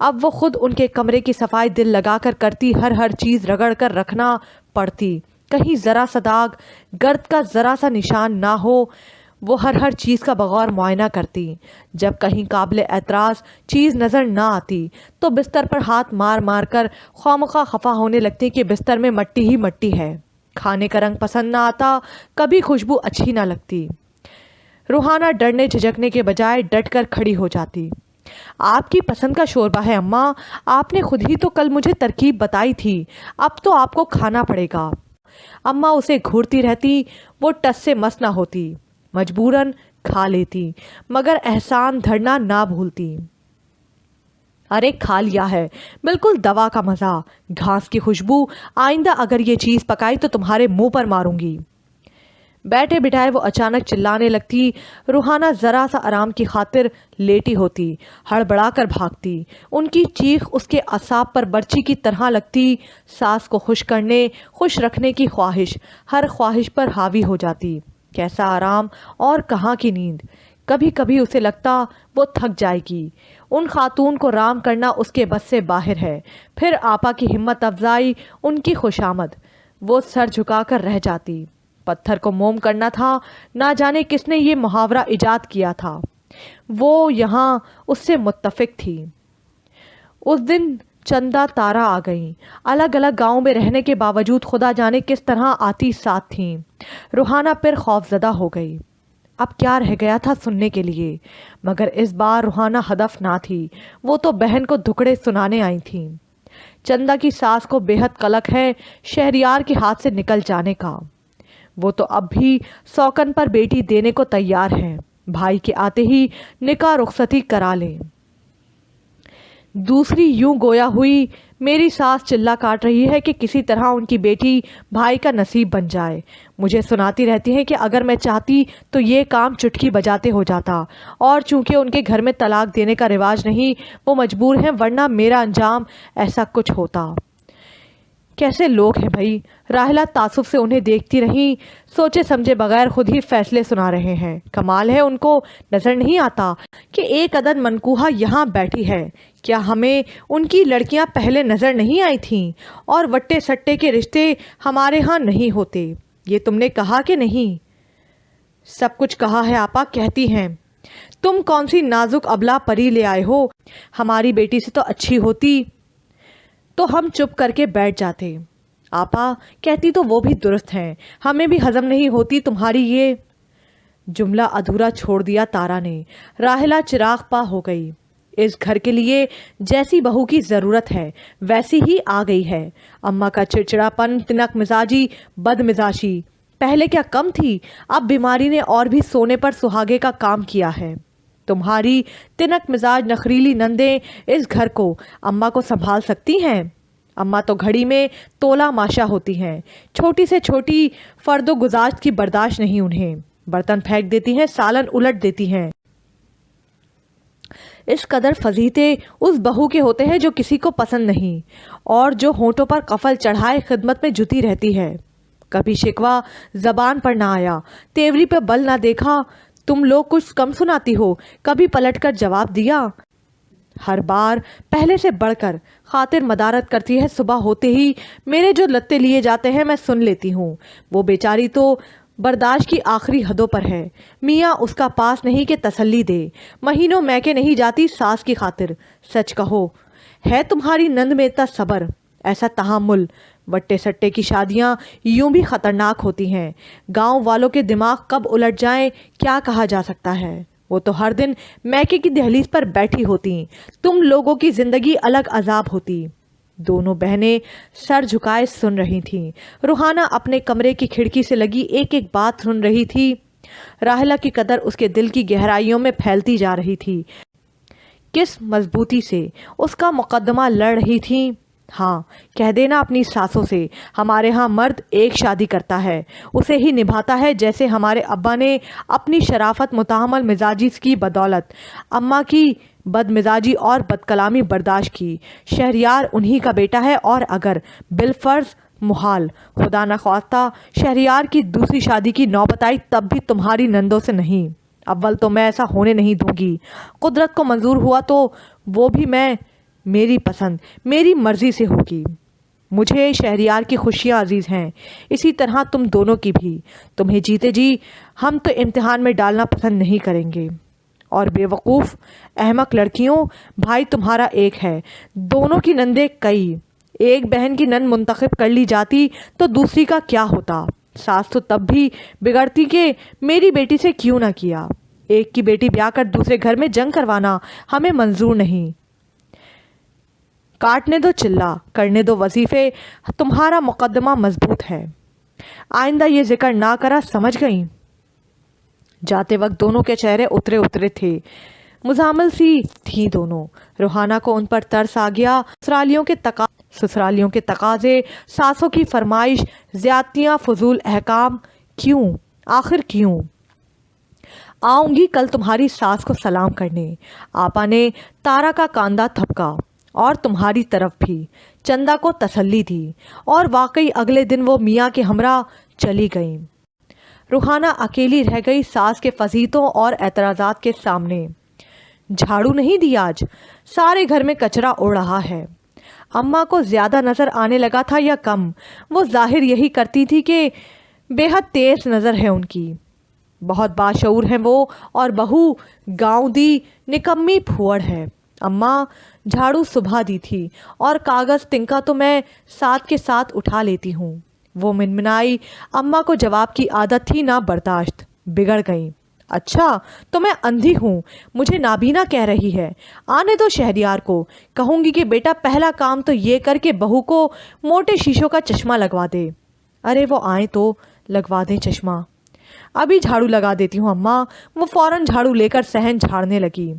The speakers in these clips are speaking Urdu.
اب وہ خود ان کے کمرے کی صفائی دل لگا کر کرتی، ہر چیز رگڑ کر رکھنا پڑتی، کہیں ذرا سا داغ، گرد کا ذرا سا نشان نہ ہو، وہ ہر چیز کا بغور معائنہ کرتی۔ جب کہیں قابل اعتراض چیز نظر نہ آتی تو بستر پر ہاتھ مار کر خوامخواہ خفا ہونے لگتی کہ بستر میں مٹی ہی مٹی ہے، کھانے کا رنگ پسند نہ آتا، کبھی خوشبو اچھی نہ لگتی۔ روحانہ ڈرنے جھجکنے کے بجائے ڈٹ کر کھڑی ہو جاتی۔ آپ کی پسند کا شوربہ ہے اماں، آپ نے خود ہی تو کل مجھے ترکیب بتائی تھی، اب تو آپ کو کھانا پڑے گا۔ اماں اسے گھورتی رہتی، وہ ٹس سے مس نہ ہوتی، مجبوراً کھا لیتی، مگر احسان دھرنا نہ بھولتی۔ ارے کھا لیا ہے، بالکل دوا کا مزہ، گھاس کی خوشبو، آئندہ اگر یہ چیز پکائی تو تمہارے منہ پر ماروں گی۔ بیٹھے بٹھائے وہ اچانک چلانے لگتی۔ روحانہ ذرا سا آرام کی خاطر لیٹی ہوتی، ہڑبڑا کر بھاگتی، ان کی چیخ اس کے اعصاب پر برچی کی طرح لگتی۔ ساس کو خوش کرنے، خوش رکھنے کی خواہش ہر خواہش پر حاوی ہو جاتی۔ کیسا آرام اور کہاں کی نیند! کبھی کبھی اسے لگتا وہ تھک جائے گی، ان خاتون کو رام کرنا اس کے بس سے باہر ہے، پھر آپا کی ہمت افزائی، ان کی خوشامد، وہ سر جھکا کر رہ جاتی۔ پتھر کو موم کرنا تھا، نہ جانے کس نے یہ محاورہ ایجاد کیا تھا، وہ یہاں اس سے متفق تھی۔ اس دن چندہ تارا آ گئیں، الگ الگ گاؤں میں رہنے کے باوجود خدا جانے کس طرح آتی ساتھ تھیں۔ روحانہ پھر خوف زدہ ہو گئی، اب کیا رہ گیا تھا سننے کے لیے؟ مگر اس بار روحانہ ہدف نہ تھی، وہ تو بہن کو دکڑے سنانے آئی تھیں۔ چندہ کی ساس کو بے حد قلق ہے شہریار کے ہاتھ سے نکل جانے کا، وہ تو اب بھی سوکن پر بیٹی دینے کو تیار ہیں، بھائی کے آتے ہی نکاح رخصتی کرا لیں۔ دوسری یوں گویا ہوئی، میری ساس چلہ کاٹ رہی ہے کہ کسی طرح ان کی بیٹی بھائی کا نصیب بن جائے، مجھے سناتی رہتی ہیں کہ اگر میں چاہتی تو یہ کام چٹکی بجاتے ہو جاتا، اور چونکہ ان کے گھر میں طلاق دینے کا رواج نہیں، وہ مجبور ہیں، ورنہ میرا انجام ایسا کچھ ہوتا۔ کیسے لوگ ہیں بھائی! راحلہ تعصب سے انہیں دیکھتی رہیں، سوچے سمجھے بغیر خود ہی فیصلے سنا رہے ہیں۔ کمال ہے، ان کو نظر نہیں آتا کہ ایک عدد منکوحہ یہاں بیٹھی ہے۔ کیا ہمیں ان کی لڑکیاں پہلے نظر نہیں آئی تھیں؟ اور وٹے سٹے کے رشتے ہمارے ہاں نہیں ہوتے، یہ تم نے کہا کہ نہیں؟ سب کچھ کہا ہے آپا، کہتی ہیں تم کون سی نازک ابلا پری لے آئے ہو، ہماری بیٹی سے تو اچھی ہوتی تو ہم چپ کر کے بیٹھ جاتے۔ آپا کہتی تو وہ بھی درست ہیں، ہمیں بھی ہضم نہیں ہوتی تمہاری یہ۔ جملہ ادھورا چھوڑ دیا تارا نے۔ راحلہ چراغ پا ہو گئی، اس گھر کے لیے جیسی بہو کی ضرورت ہے ویسی ہی آ گئی ہے۔ اماں کا چڑچڑا پن، تنک مزاجی، بد مزاجی پہلے کیا کم تھی؟ اب بیماری نے اور بھی سونے پر سہاگے کا کام کیا ہے۔ تمہاری تنک مزاج نخریلی نندیں اس گھر کو، اماں کو سنبھال سکتی ہیں؟ اماں تو گھڑی میں تولا ماشا ہوتی ہیں، چھوٹی سے چھوٹی فرد و گزاشت کی برداشت نہیں انہیں، برتن پھینک دیتی ہیں، سالن الٹ دیتی ہیں۔ اس قدر فضیحتیں اس بہو کے ہوتے ہیں جو کسی کو پسند نہیں، اور جو ہونٹوں پر قفل چڑھائے خدمت میں جتی رہتی ہے۔ کبھی شکوہ زبان پر نہ آیا، تیوری پہ بل نہ دیکھا، تم لوگ کچھ کم سناتی ہو، کبھی پلٹ کر جواب دیا۔ ہر بار پہلے سے بڑھ کر خاطر مدارت کرتی ہے، صبح ہوتے ہی میرے جو لتے لیے جاتے ہیں میں سن لیتی ہوں، وہ بیچاری تو برداشت کی آخری حدوں پر ہے، میاں اس کا پاس نہیں کہ تسلی دے، مہینوں میکے نہیں جاتی ساس کی خاطر۔ سچ کہو، ہے تمہاری نند میں اتنا صبر، ایسا تحمل؟ وٹے سٹے کی شادیاں یوں بھی خطرناک ہوتی ہیں، گاؤں والوں کے دماغ کب الٹ جائیں کیا کہا جا سکتا ہے۔ وہ تو ہر دن میکے کی دہلیز پر بیٹھی ہوتی، تم لوگوں کی زندگی الگ عذاب ہوتی۔ دونوں بہنیں سر جھکائے سن رہی تھیں۔ روحانہ اپنے کمرے کی کھڑکی سے لگی ایک ایک بات سن رہی تھی۔ راحلہ کی قدر اس کے دل کی گہرائیوں میں پھیلتی جا رہی تھی، کس مضبوطی سے اس کا مقدمہ لڑ رہی تھی۔ ہاں، کہہ دینا اپنی ساسوں سے، ہمارے ہاں مرد ایک شادی کرتا ہے، اسے ہی نبھاتا ہے، جیسے ہمارے ابا نے اپنی شرافت متحمل مزاجی کی بدولت اماں کی بد مزاجی اور بد کلامی برداشت کی۔ شہریار انہی کا بیٹا ہے، اور اگر بالفرض محال خدا نخواستہ شہریار کی دوسری شادی کی نوبت آئی تب بھی تمہاری نندوں سے نہیں۔ اول تو میں ایسا ہونے نہیں دوں گی، قدرت کو منظور ہوا تو وہ بھی میں میری پسند میری مرضی سے ہوگی. مجھے شہریار کی خوشیاں عزیز ہیں، اسی طرح تم دونوں کی بھی. تمہیں جیتے جی ہم تو امتحان میں ڈالنا پسند نہیں کریں گے. اور بے وقوف احمق لڑکیوں، بھائی تمہارا ایک ہے، دونوں کی نندیں کئی. ایک بہن کی نند منتخب کر لی جاتی تو دوسری کا کیا ہوتا. ساس تو تب بھی بگڑتی کہ میری بیٹی سے کیوں نہ کیا. ایک کی بیٹی بیاہ کر دوسرے گھر میں جنگ کروانا ہمیں منظور نہیں. کاٹنے دو چلا، کرنے دو وظیفے، تمہارا مقدمہ مضبوط ہے. آئندہ یہ ذکر نہ کرا، سمجھ گئیں؟ جاتے وقت دونوں کے چہرے اترے تھے، مزامل سی تھیں دونوں. روحانہ کو ان پر ترس آ گیا. سسرالیوں کے تقاضے، ساسوں کی فرمائش، زیادتیاں، فضول احکام. کیوں؟ آخر کیوں؟ آؤں گی کل تمہاری ساس کو سلام کرنے. آپا نے تارا کا کاندھا تھپکا اور تمہاری طرف بھی. چندا کو تسلی دی اور واقعی اگلے دن وہ میاں کے ہمراہ چلی گئیں. روحانہ اکیلی رہ گئی ساس کے فضیحتوں اور اعتراضات کے سامنے. جھاڑو نہیں دی آج، سارے گھر میں کچرا اڑ رہا ہے. اماں کو زیادہ نظر آنے لگا تھا یا کم؟ وہ ظاہر یہی کرتی تھی کہ بے حد تیز نظر ہے ان کی. بہت باشعور ہیں وہ، اور بہو گاؤں دی نکمی پھوڑ ہے. اماں جھاڑو صبح دی تھی اور کاغذ تنکا تو میں ساتھ کے ساتھ اٹھا لیتی ہوں. وہ منمنائی. اماں کو جواب کی عادت تھی نہ برداشت. بگڑ گئیں. اچھا تو میں اندھی ہوں، مجھے نابینا کہہ رہی ہے. آنے دو شہریار کو، کہوں گی کہ بیٹا پہلا کام تو یہ کر کے بہو کو موٹے شیشوں کا چشمہ لگوا دے. ارے وہ آئیں تو لگوا دیں چشمہ. ابھی جھاڑو لگا دیتی ہوں اماں. وہ فوراً جھاڑو لے کر صحن جھاڑنے لگی.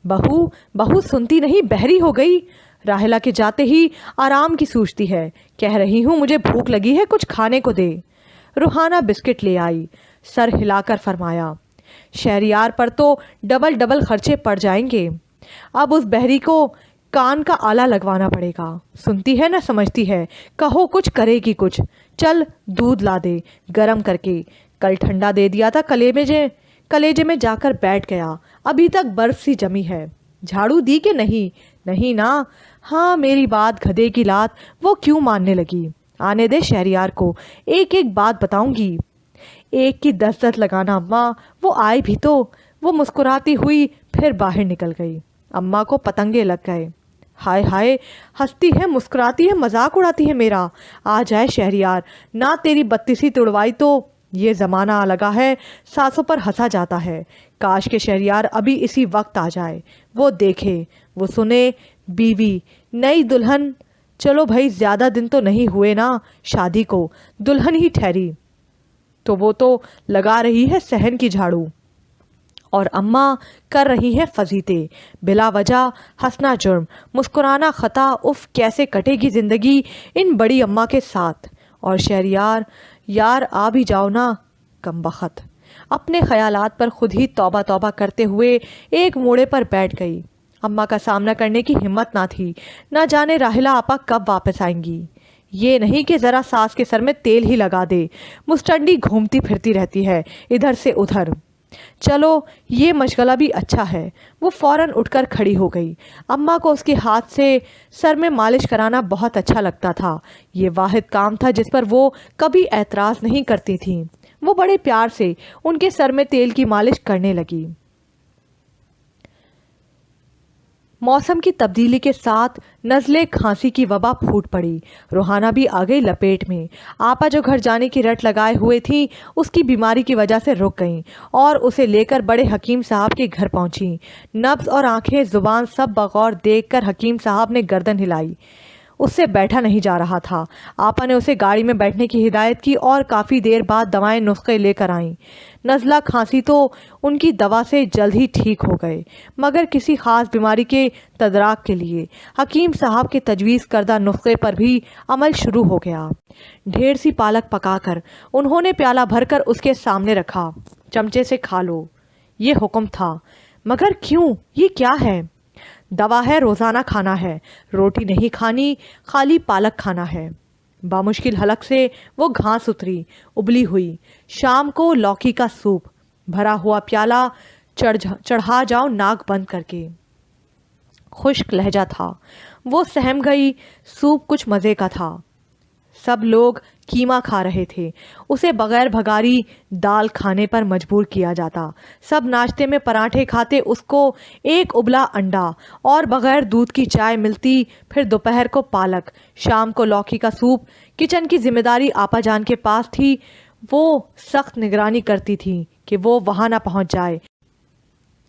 بہو سنتی نہیں، بہری ہو گئی. راہیلہ کے جاتے ہی آرام کی سوچتی ہے. کہہ رہی ہوں مجھے بھوک لگی ہے، کچھ کھانے کو دے. روحانہ بسکٹ لے آئی. سر ہلا کر فرمایا، شہریار پر تو ڈبل خرچے پڑ جائیں گے. اب اس بہری کو کان کا آلہ لگوانا پڑے گا. سنتی ہے نہ سمجھتی ہے. کہو کچھ کرے گی کچھ. چل دودھ لا دے گرم کر کے. کل ٹھنڈا دے دیا تھا، کلیجے میں جا کر بیٹھ گیا. ابھی تک برف سی جمی ہے. جھاڑو دی کہ نہیں؟ نہیں نا. ہاں میری بات گدھے کی لات. وہ کیوں ماننے لگی؟ آنے دے شہریار کو، ایک بات بتاؤں گی. ایک کی 10 لگانا اماں. وہ آئے بھی تو. وہ مسکراتی ہوئی پھر باہر نکل گئی. اماں کو پتنگے لگ گئے. ہائے ہائے، ہنستی ہے، مسکراتی ہے، مذاق اڑاتی ہے میرا. آ جائے شہریار، نہ تیری بتیسی تڑوائی تو. یہ زمانہ لگا ہے ساسوں پر ہنسا جاتا ہے. کاش کے شہریار ابھی اسی وقت آ جائے. وہ دیکھے، وہ سنے. بیوی، نئی دلہن. چلو بھائی، زیادہ دن تو نہیں ہوئے نا شادی کو، دلہن ہی ٹھہری تو وہ تو لگا رہی ہے صحن کی جھاڑو، اور اماں کر رہی ہیں فضیلتیں. بلا وجہ ہنسنا جرم، مسکرانا خطا. اف کیسے کٹے گی زندگی ان بڑی اماں کے ساتھ. اور شہریار، یار آ بھی جاؤ نا کمبخت. اپنے خیالات پر خود ہی توبہ کرتے ہوئے ایک موڑے پر بیٹھ گئی. اماں کا سامنا کرنے کی ہمت نہ تھی. نہ جانے راہیلہ آپا کب واپس آئیں گی. یہ نہیں کہ ذرا ساس کے سر میں تیل ہی لگا دے. مسٹنڈی گھومتی پھرتی رہتی ہے ادھر سے ادھر. چلو یہ مشغلہ بھی اچھا ہے. وہ فوراً اٹھ کر کھڑی ہو گئی. اماں کو اس کے ہاتھ سے سر میں مالش کرانا بہت اچھا لگتا تھا. یہ واحد کام تھا جس پر وہ کبھی اعتراض نہیں کرتی تھیں. وہ بڑے پیار سے ان کے سر میں تیل کی مالش کرنے لگی. موسم کی تبدیلی کے ساتھ نزلے کھانسی کی وبا پھوٹ پڑی. روحانہ بھی آ گئی لپیٹ میں. آپا جو گھر جانے کی رٹ لگائے ہوئے تھیں اس کی بیماری کی وجہ سے رک گئیں اور اسے لے کر بڑے حکیم صاحب کے گھر پہنچی. نبض اور آنکھیں، زبان سب بغور دیکھ کر حکیم صاحب نے گردن ہلائی. اس سے بیٹھا نہیں جا رہا تھا. آپا نے اسے گاڑی میں بیٹھنے کی ہدایت کی اور کافی دیر بعد دوائیں نسخے لے کر آئیں. نزلہ کھانسی تو ان کی دوا سے جلد ہی ٹھیک ہو گئے، مگر کسی خاص بیماری کے تدارک کے لیے حکیم صاحب کے تجویز کردہ نسخے پر بھی عمل شروع ہو گیا. ڈھیر سی پالک پکا کر انہوں نے پیالہ بھر کر اس کے سامنے رکھا. چمچے سے کھا لو، یہ حکم تھا. مگر کیوں؟ یہ کیا ہے؟ دوا ہے، روزانہ کھانا ہے. روٹی نہیں کھانی، خالی پالک کھانا ہے. بامشکل حلق سے وہ گھاس اتری، ابلی ہوئی. شام کو لوکی کا سوپ، بھرا ہوا پیالہ چڑھا جاؤ ناک بند کر کے. خشک لہجہ تھا۔ وہ سہم گئی، سوپ کچھ مزے کا تھا۔ سب لوگ کیما کھا رہے تھے، اسے بغیر بھگاری دال کھانے پر مجبور کیا جاتا۔ سب ناشتے میں پراٹھے کھاتے، اس کو ایک ابلا انڈا اور بغیر دودھ کی چائے ملتی۔ پھر دوپہر کو پالک، شام کو لوکی کا سوپ۔ کچن کی ذمہ داری آپا جان کے پاس تھی، وہ سخت نگرانی کرتی تھی کہ وہ وہاں نہ پہنچ جائے۔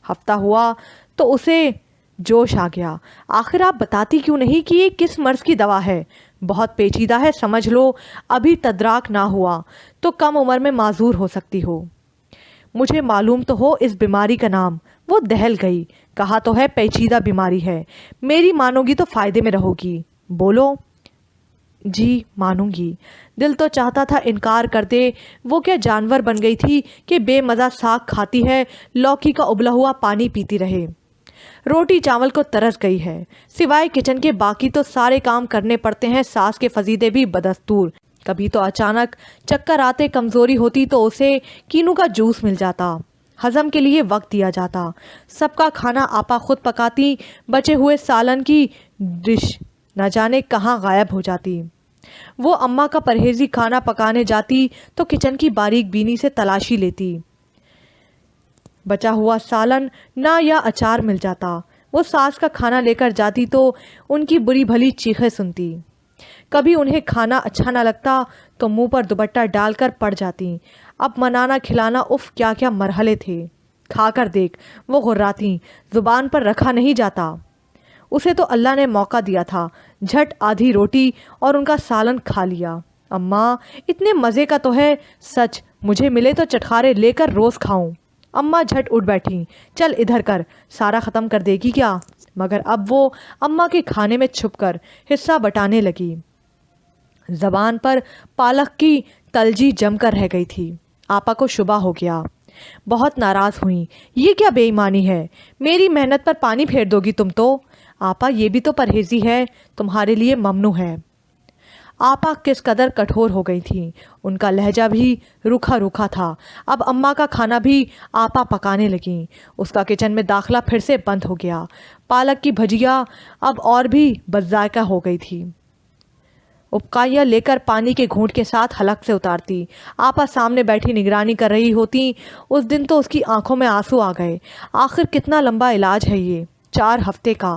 ہفتہ ہوا تو اسے جوش آ گیا۔ آخر آپ بتاتی کیوں نہیں کہ یہ کس مرض کی دوا ہے؟ بہت پیچیدہ ہے، سمجھ لو ابھی تدراک نہ ہوا تو کم عمر میں معذور ہو سکتی ہو۔ مجھے معلوم تو ہو اس بیماری کا نام۔ وہ دہل گئی۔ کہا تو ہے پیچیدہ بیماری ہے، میری مانو گی تو فائدے میں رہو گی۔ بولو۔ جی مانوں گی۔ دل تو چاہتا تھا انکار کر دے، وہ کیا جانور بن گئی تھی کہ بے مزہ ساگ کھاتی ہے، لوکی کا ابلا ہوا پانی پیتی رہے۔ روٹی چاول کو ترس گئی ہے، سوائے کچن کے باقی تو سارے کام کرنے پڑتے ہیں۔ ساس کے فضیدے بھی بدستور۔ کبھی تو اچانک چکر آتے، کمزوری ہوتی تو اسے کینو کا جوس مل جاتا، ہضم کے لیے وقت دیا جاتا۔ سب کا کھانا آپا خود پکاتی، بچے ہوئے سالن کی ڈش نہ جانے کہاں غائب ہو جاتی۔ وہ اماں کا پرہیزی کھانا پکانے جاتی تو کچن کی باریک بینی سے تلاشی لیتی۔ بچا ہوا سالن نہ یا اچار مل جاتا۔ وہ ساس کا کھانا لے کر جاتی تو ان کی بری بھلی چیخیں سنتی۔ کبھی انہیں کھانا اچھا نہ لگتا تو منہ پر دوپٹہ ڈال کر پڑ جاتی۔ اب منانا کھلانا، اف کیا کیا مرحلے تھے۔ کھا کر دیکھ، وہ غراتی، زبان پر رکھا نہیں جاتا۔ اسے تو اللہ نے موقع دیا تھا، جھٹ آدھی روٹی اور ان کا سالن کھا لیا۔ اماں اتنے مزے کا تو ہے، سچ مجھے ملے تو چٹخارے لے کر روز کھاؤں۔ اماں جھٹ اٹھ بیٹھی، چل ادھر کر، سارا ختم کر دے گی کیا؟ مگر اب وہ اماں کے کھانے میں چھپ کر حصہ بٹانے لگی۔ زبان پر پالک کی تلجی جم کر رہ گئی تھی۔ آپا کو شبہ ہو گیا، بہت ناراض ہوئیں۔ یہ کیا بے ایمانی ہے؟ میری محنت پر پانی پھیر دو گی تم تو؟ آپا یہ بھی تو پرہیزی ہے، تمہارے لیے ممنوع ہے۔ آپا کس قدر کٹھور ہو گئی تھیں، ان کا لہجہ بھی روکھا روکھا تھا۔ اب اماں کا کھانا بھی آپا پکانے لگیں۔ اس کا کچن میں داخلہ پھر سے بند ہو گیا۔ پالک کی بھجیا اب اور بھی بدذائقہ ہو گئی تھی۔ اپکائیاں لے کر پانی کے گھونٹ کے ساتھ حلق سے اتارتی۔ آپا سامنے بیٹھی نگرانی کر رہی ہوتی۔ اس دن تو اس کی آنکھوں میں آنسو آ گئے۔ آخر کتنا لمبا علاج ہے یہ؟ 4 ہفتے کا۔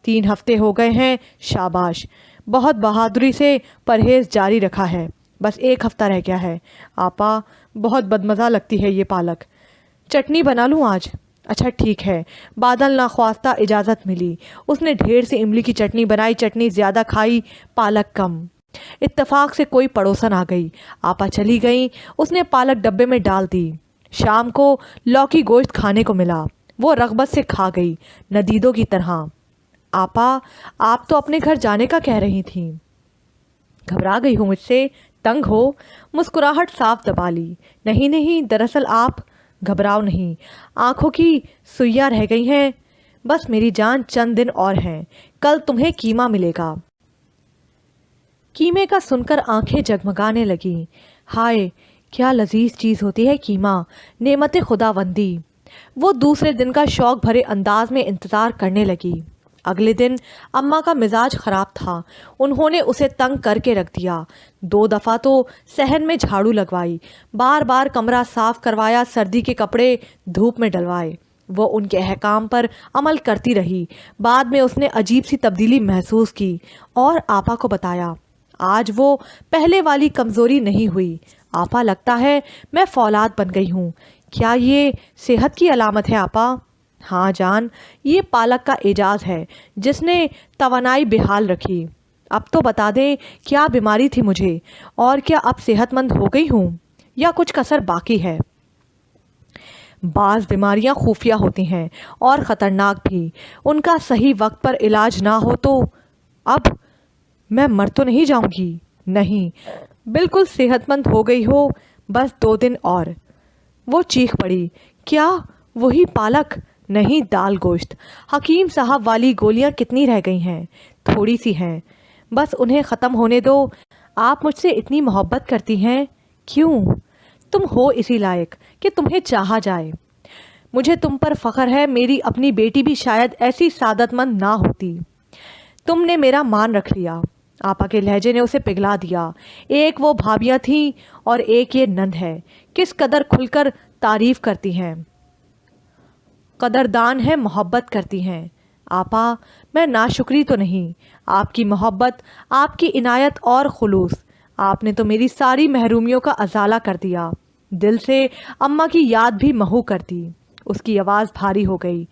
3 ہفتے ہو گئے ہیں، شاباش، بہت بہادری سے پرہیز جاری رکھا ہے۔ بس 1 ہفتہ رہ گیا ہے۔ آپا بہت بدمزہ لگتی ہے یہ پالک، چٹنی بنا لوں آج؟ اچھا ٹھیک ہے۔ بادل ناخواستہ اجازت ملی۔ اس نے ڈھیر سے املی کی چٹنی بنائی، چٹنی زیادہ کھائی، پالک کم۔ اتفاق سے کوئی پڑوسن آ گئی، آپا چلی گئیں۔ اس نے پالک ڈبے میں ڈال دی۔ شام کو لوکی گوشت کھانے کو ملا، وہ رغبت سے کھا گئی، ندیدوں کی طرح۔ آپا آپ تو اپنے گھر جانے کا کہہ رہی تھیں۔ گھبرا گئی ہوں مجھ سے؟ تنگ ہو؟ مسکراہٹ صاف دبا لی۔ نہیں نہیں، دراصل آپ گھبراؤ نہیں، آنکھوں کی سوئیاں رہ گئی ہیں، بس میری جان چند دن اور ہیں، کل تمہیں کیما ملے گا۔ کیمے کا سن کر آنکھیں جگمگانے لگیں۔ ہائے کیا لذیذ چیز ہوتی ہے کیما، نعمت خداوندی۔ وہ دوسرے دن کا شوق بھرے انداز میں انتظار کرنے لگی۔ اگلے دن اماں کا مزاج خراب تھا، انہوں نے اسے تنگ کر کے رکھ دیا۔ 2 دفعہ تو صحن میں جھاڑو لگوائی، بار بار کمرہ صاف کروایا، سردی کے کپڑے دھوپ میں ڈلوائے۔ وہ ان کے احکام پر عمل کرتی رہی۔ بعد میں اس نے عجیب سی تبدیلی محسوس کی اور آپا کو بتایا۔ آج وہ پہلے والی کمزوری نہیں ہوئی۔ آپا لگتا ہے میں فولاد بن گئی ہوں۔ کیا یہ صحت کی علامت ہے آپا؟ ہاں جان، یہ پالک کا اعجاز ہے جس نے توانائی بحال رکھی۔ اب تو بتا دیں کیا بیماری تھی مجھے، اور کیا اب صحت مند ہو گئی ہوں یا کچھ کسر باقی ہے؟ بعض بیماریاں خفیہ ہوتی ہیں اور خطرناک بھی، ان کا صحیح وقت پر علاج نہ ہو تو اب میں مر تو نہیں جاؤں گی؟ نہیں، بالکل صحت مند ہو گئی ہو، بس 2 دن اور۔ وہ چیخ پڑی، کیا وہی پالک؟ نہیں، دال گوشت۔ حکیم صاحب والی گولیاں کتنی رہ گئی ہیں؟ تھوڑی سی ہیں، بس انہیں ختم ہونے دو۔ آپ مجھ سے اتنی محبت کرتی ہیں، کیوں؟ تم ہو اسی لائق کہ تمہیں چاہا جائے۔ مجھے تم پر فخر ہے، میری اپنی بیٹی بھی شاید ایسی سعادت مند نہ ہوتی۔ تم نے میرا مان رکھ لیا۔ آپا کے لہجے نے اسے پگھلا دیا۔ ایک وہ بھابیاں تھیں اور ایک یہ نند ہے، کس قدر کھل کر تعریف کرتی ہیں، قدردان ہے، محبت کرتی ہیں۔ آپا، میں ناشکری تو نہیں، آپ کی محبت، آپ کی عنایت اور خلوص، آپ نے تو میری ساری محرومیوں کا ازالہ کر دیا، دل سے اماں کی یاد بھی محو کر دی۔ اس کی آواز بھاری ہو گئی۔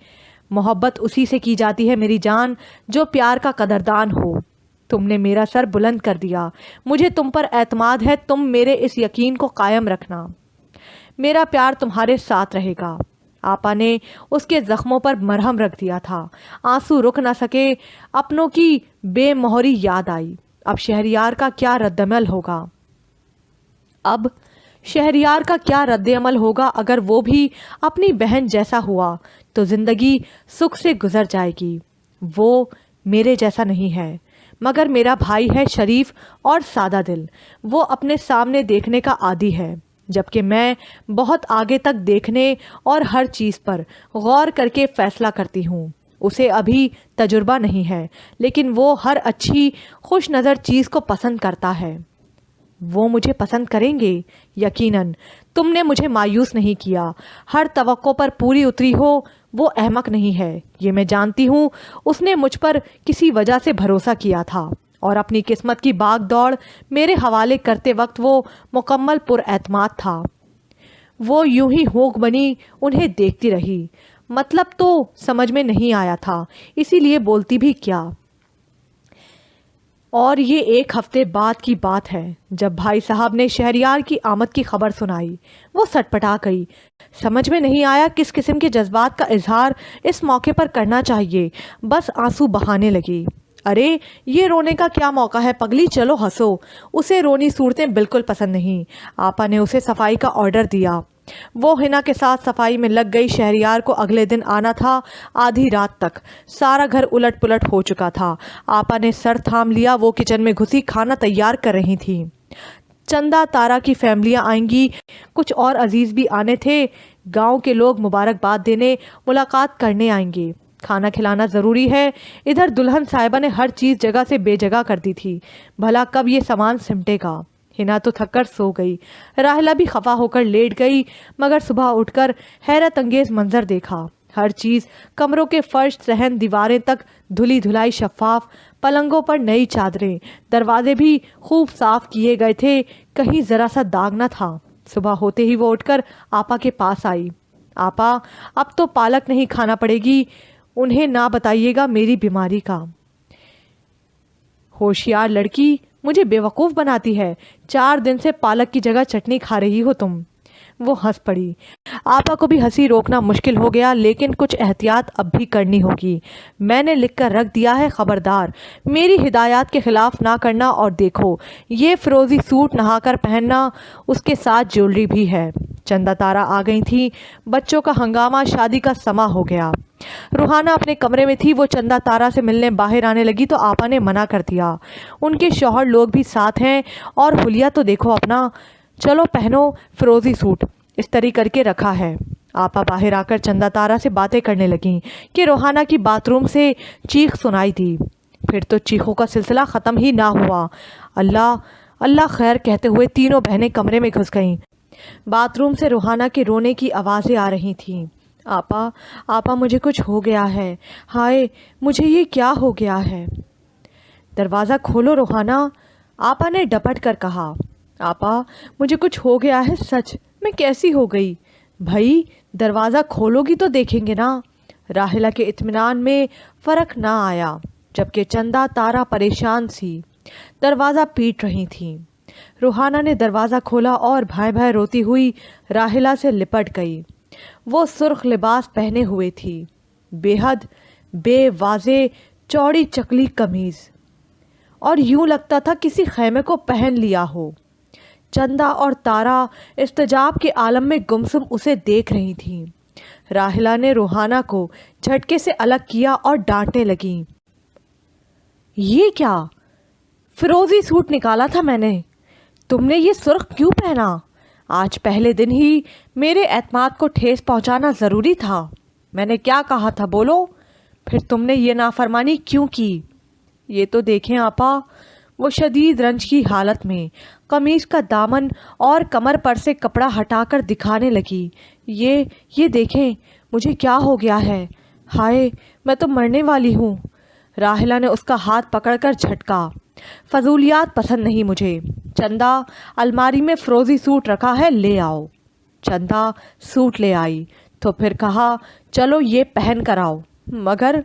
محبت اسی سے کی جاتی ہے میری جان جو پیار کا قدردان ہو۔ تم نے میرا سر بلند کر دیا، مجھے تم پر اعتماد ہے، تم میرے اس یقین کو قائم رکھنا۔ میرا پیار تمہارے ساتھ رہے گا۔ آپا نے اس کے زخموں پر مرہم رکھ دیا تھا۔ آنسو رک نہ سکے، اپنوں کی بے مہری یاد آئی۔ اب شہریار کا کیا رد عمل ہوگا اگر وہ بھی اپنی بہن جیسا ہوا تو زندگی سکھ سے گزر جائے گی۔ وہ میرے جیسا نہیں ہے، مگر میرا بھائی ہے، شریف اور سادہ دل۔ وہ اپنے سامنے دیکھنے کا عادی ہے، جبکہ میں بہت آگے تک دیکھنے اور ہر چیز پر غور کر کے فیصلہ کرتی ہوں۔ اسے ابھی تجربہ نہیں ہے، لیکن وہ ہر اچھی خوش نظر چیز کو پسند کرتا ہے۔ وہ مجھے پسند کریں گے، یقیناً۔ تم نے مجھے مایوس نہیں کیا، ہر توقع پر پوری اتری ہو۔ وہ احمق نہیں ہے، یہ میں جانتی ہوں۔ اس نے مجھ پر کسی وجہ سے بھروسہ کیا تھا اور اپنی قسمت کی باغ دوڑ میرے حوالے کرتے وقت وہ مکمل پر اعتماد تھا۔ وہ یوں ہی ہونک بنی انہیں دیکھتی رہی۔ مطلب تو سمجھ میں نہیں آیا تھا، اسی لیے بولتی بھی کیا۔ اور یہ 1 ہفتے بعد کی بات ہے جب بھائی صاحب نے شہریار کی آمد کی خبر سنائی۔ وہ سٹپٹا گئی۔ سمجھ میں نہیں آیا کس قسم کے جذبات کا اظہار اس موقع پر کرنا چاہیے، بس آنسو بہانے لگی۔ ارے یہ رونے کا کیا موقع ہے پگلی، چلو ہنسو۔ اسے رونی صورتیں بالکل پسند نہیں۔ آپا نے اسے صفائی کا آرڈر دیا۔ وہ حنا کے ساتھ صفائی میں لگ گئی۔ شہریار کو اگلے دن آنا تھا۔ آدھی رات تک سارا گھر الٹ پلٹ ہو چکا تھا۔ آپا نے سر تھام لیا۔ وہ کچن میں گھسی کھانا تیار کر رہی تھی۔ چندا تارا کی فیملیاں آئیں گی، کچھ اور عزیز بھی آنے تھے۔ گاؤں کے لوگ مبارکباد دینے، ملاقات کرنے آئیں گے۔ کھانا کھلانا ضروری ہے۔ ادھر دلہن صاحبہ نے ہر چیز جگہ سے بے جگہ کر دی تھی۔ بھلا کب یہ سامان سمٹے گا؟ ہنا تو تھک کر سو گئی۔ راحلہ بھی خفا ہو کر لیٹ گئی، مگر صبح اٹھ کر حیرت انگیز منظر دیکھا۔ ہر چیز، کمروں کے فرش، صحن، دیواریں تک دھلی دھلائی شفاف، پلنگوں پر نئی چادریں، دروازے بھی خوب صاف کیے گئے تھے، کہیں ذرا سا داغ نہ تھا۔ صبح ہوتے ہی وہ اٹھ کر آپا کے پاس آئی۔ آپا، اب تو پالک نہیں کھانا پڑے گی، انہیں نہ بتائیے گا میری بیماری کا۔ ہوشیار لڑکی، مجھے بیوقوف بناتی ہے۔ 4 دن سے پالک کی جگہ چٹنی کھا رہی ہو تم۔ وہ ہنس پڑی۔ آپا کو بھی ہنسی روکنا مشکل ہو گیا، لیکن کچھ احتیاط اب بھی کرنی ہوگی۔ میں نے لکھ کر رکھ دیا ہے، خبردار میری ہدایات کے خلاف نہ کرنا۔ اور دیکھو، یہ فروزی سوٹ نہا کر پہننا، اس کے ساتھ جیولری بھی ہے۔ چندا تارا آ گئی تھی۔ بچوں کا ہنگامہ، شادی کا سما ہو گیا۔ روحانہ اپنے کمرے میں تھی۔ وہ چندا تارا سے ملنے باہر آنے لگی تو آپا نے منع کر دیا۔ ان کے شوہر لوگ بھی ساتھ ہیں، اور حلیہ تو دیکھو اپنا، چلو پہنو فروزی سوٹ، استری کر کے رکھا ہے۔ آپا باہر آ کر چندا تارا سے باتیں کرنے لگیں کہ روحانہ کی باتھ روم سے چیخ سنائی دی۔ پھر تو چیخوں کا سلسلہ ختم ہی نہ ہوا۔ اللہ اللہ خیر کہتے ہوئے تینوں بہنیں کمرے میں گھس گئیں۔ باتھ روم سے روحانہ کے رونے کی آوازیں آ رہی تھیں۔ آپا مجھے کچھ ہو گیا ہے، ہائے مجھے یہ کیا ہو گیا ہے۔ دروازہ کھولو روحانہ، آپا نے ڈپٹ کر کہا۔ آپا مجھے کچھ ہو گیا ہے سچ، میں کیسی ہو گئی؟ بھائی دروازہ کھولو گی تو دیکھیں گے نا۔ راحلہ کے اطمینان میں فرق نہ آیا، جبکہ چندا تارا پریشان سی دروازہ پیٹ رہی تھی۔ روحانہ نے دروازہ کھولا اور بھائے بھائے روتی ہوئی راحلہ سے لپٹ گئی۔ وہ سرخ لباس پہنے ہوئے تھی، بے حد بے واضح چوڑی چکلی قمیض، اور یوں لگتا تھا کسی خیمے کو پہن لیا ہو۔ چندا اور تارا استجاب کے عالم میں گمسم اسے دیکھ رہی تھیں۔ راحلہ نے روحانہ کو جھٹکے سے الگ کیا اور ڈانٹنے لگیں۔ یہ کیا؟ فروزی سوٹ نکالا تھا میں نے، تم نے یہ سرخ کیوں پہنا؟ آج پہلے دن ہی میرے اعتماد کو ٹھیس پہنچانا ضروری تھا۔ میں نے کیا کہا تھا بولو؟ پھر تم نے یہ نافرمانی کیوں کی؟ یہ تو دیکھیں آپا، وہ شدید رنج کی حالت میں قمیص کا دامن اور کمر پر سے کپڑا ہٹا کر دکھانے لگی۔ یہ دیکھیں مجھے کیا ہو گیا ہے، ہائے میں تو مرنے والی ہوں۔ راحلہ نے اس کا ہاتھ پکڑ کر جھٹکا۔ فضولیات پسند نہیں مجھے۔ چندا، الماری میں فروزی سوٹ رکھا ہے، لے آؤ۔ چندا سوٹ لے آئی تو پھر کہا چلو یہ پہن کر آؤ۔ مگر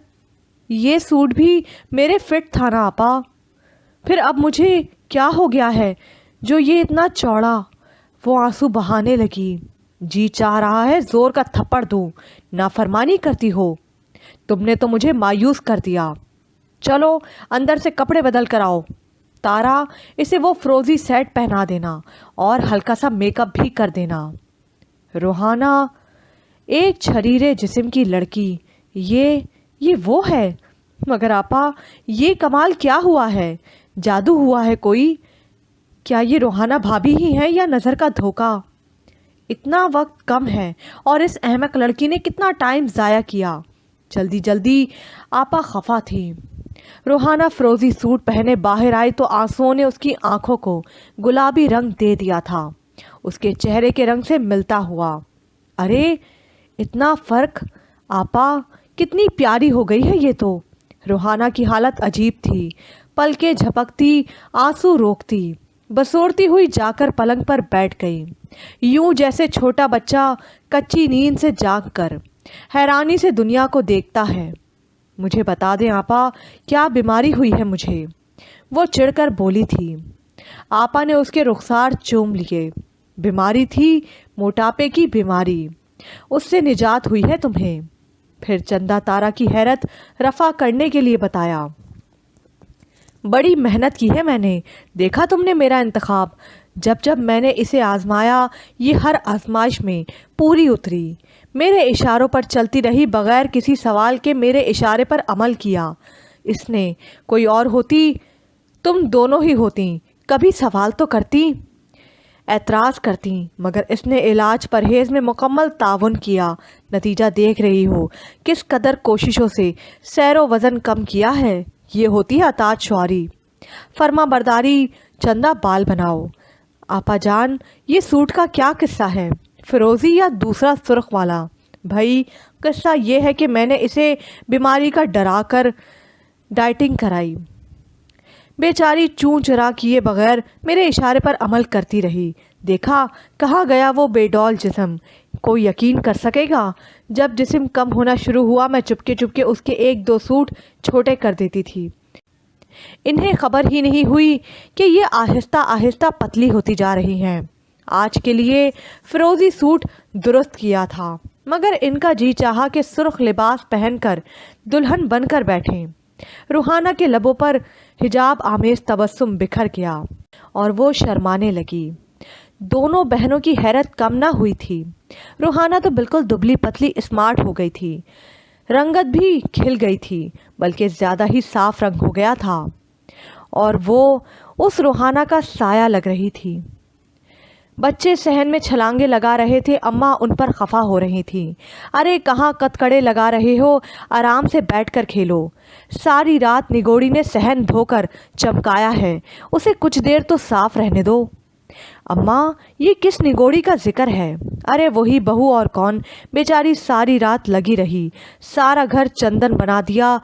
یہ سوٹ بھی میرے فٹ تھا نا آپا، پھر اب مجھے کیا ہو گیا ہے جو یہ اتنا چوڑا؟ وہ آنسو بہانے لگی۔ جی چاہ رہا ہے زور کا تھپڑ دوں، نافرمانی کرتی ہو۔ تم نے تو مجھے مایوس کر دیا۔ چلو اندر سے کپڑے بدل کر آؤ۔ تارا، اسے وہ فروزی سیٹ پہنا دینا اور ہلکا سا میک اپ بھی کر دینا۔ روحانہ، ایک چھریرے جسم کی لڑکی، یہ وہ ہے؟ مگر آپا یہ کمال کیا ہوا ہے؟ جادو ہوا ہے کوئی؟ کیا یہ روحانہ بھابھی ہی ہے یا نظر کا دھوکہ؟ اتنا وقت کم ہے اور اس احمق لڑکی نے کتنا ٹائم ضائع کیا۔ جلدی جلدی آپا خفا تھی۔ روحانہ فروزی سوٹ پہنے باہر آئی تو آنسوؤں نے اس کی آنکھوں کو گلابی رنگ دے دیا تھا، اس کے چہرے کے رنگ سے ملتا ہوا۔ ارے اتنا فرق! آپا کتنی پیاری ہو گئی ہے یہ تو۔ روحانہ کی حالت عجیب تھی، پلکیں جھپکتی، آنسو روکتی، بسورتی ہوئی جا کر پلنگ پر بیٹھ گئی، یوں جیسے چھوٹا بچہ کچی نیند سے جاگ کر حیرانی سے دنیا کو دیکھتا ہے۔ مجھے بتا دیں آپا کیا بیماری ہوئی ہے مجھے؟ وہ چڑھ کر بولی تھی۔ آپا نے اس کے رخسار چوم لیے۔ بیماری تھی، موٹاپے کی بیماری، اس سے نجات ہوئی ہے تمہیں؟ پھر چندا تارا کی حیرت رفع کرنے کے لیے بتایا۔ بڑی محنت کی ہے میں نے، دیکھا تم نے میرا انتخاب، جب میں نے اسے آزمایا یہ ہر آزمائش میں پوری اتری، میرے اشاروں پر چلتی رہی، بغیر کسی سوال کے میرے اشارے پر عمل کیا۔ اس نے کوئی اور ہوتی، تم دونوں ہی ہوتی، کبھی سوال تو کرتی، اعتراض کرتی، مگر اس نے علاج پرہیز میں مکمل تعاون کیا۔ نتیجہ دیکھ رہی ہو کس قدر کوششوں سے سیر و وزن کم کیا ہے۔ یہ ہوتی ہے اطاعت شعاری، فرما برداری۔ چندہ بال بناؤ۔ آپا جان یہ سوٹ کا کیا قصہ ہے، فروزی یا دوسرا سرخ والا؟ بھائی قصہ یہ ہے کہ میں نے اسے بیماری کا ڈرا کر ڈائٹنگ کرائی، بیچاری چوں چرا کیے بغیر میرے اشارے پر عمل کرتی رہی۔ دیکھا کہاں گیا وہ بے ڈول جسم؟ کوئی یقین کر سکے گا جب جسم کم ہونا شروع ہوا میں چپکے چپکے اس کے 1-2 سوٹ چھوٹے کر دیتی تھی۔ انہیں خبر ہی نہیں ہوئی کہ یہ آہستہ آہستہ پتلی ہوتی جا رہی ہیں۔ آج کے لیے فروزی سوٹ درست کیا تھا، مگر ان کا جی چاہا کہ سرخ لباس پہن کر دلہن بن کر بیٹھیں۔ روحانہ کے لبوں پر حجاب آمیز تبسم بکھر گیا اور وہ شرمانے لگی۔ دونوں بہنوں کی حیرت کم نہ ہوئی تھی۔ روحانہ تو بالکل دبلی پتلی اسمارٹ ہو گئی تھی، رنگت بھی کھل گئی تھی، بلکہ زیادہ ہی صاف رنگ ہو گیا تھا، اور وہ اس روحانہ کا سایہ لگ رہی تھی۔ بچے صحن میں چھلانگے لگا رہے تھے، اماں ان پر خفا ہو رہی تھیں۔ ارے کہاں کتکڑے لگا رہے ہو، آرام سے بیٹھ کر کھیلو۔ ساری رات نگوڑی نے صحن دھو کر چمکایا ہے، اسے کچھ دیر تو صاف رہنے دو۔ اماں یہ کس نگوڑی کا ذکر ہے؟ ارے وہی بہو اور کون، بیچاری ساری رات لگی رہی، سارا گھر چندن بنا دیا،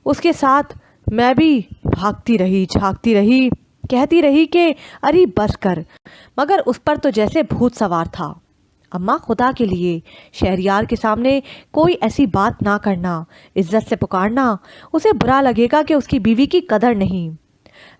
اس کے ساتھ میں بھی بھاگتی رہی، جھاگتی رہی، کہتی رہی کہ ارے بس کر، مگر اس پر تو جیسے بھوت سوار تھا۔ اماں خدا کے لیے شہریار کے سامنے کوئی ایسی بات نہ کرنا، عزت سے پکارنا، اسے برا لگے گا کہ اس کی بیوی کی قدر نہیں۔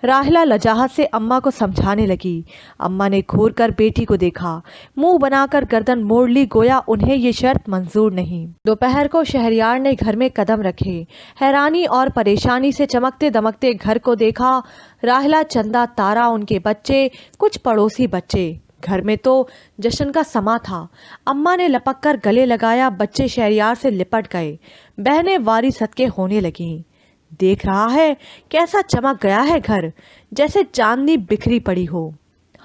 راحلہ لجاجت سے اماں کو سمجھانے لگی۔ اماں نے گھور کر بیٹی کو دیکھا، منہ بنا کر گردن موڑ لی، گویا انہیں یہ شرط منظور نہیں۔ دوپہر کو شہریار نے گھر میں قدم رکھے، حیرانی اور پریشانی سے چمکتے دمکتے گھر کو دیکھا۔ راحلہ، چندا، تارا، ان کے بچے، کچھ پڑوسی بچے، گھر میں تو جشن کا سما تھا۔ اماں نے لپک کر گلے لگایا، بچے شہریار سے لپٹ گئے، بہنیں واری صدقے ہونے لگیں۔ دیکھ رہا ہے کیسا چمک گیا ہے گھر، جیسے چاندنی بکھری پڑی ہو۔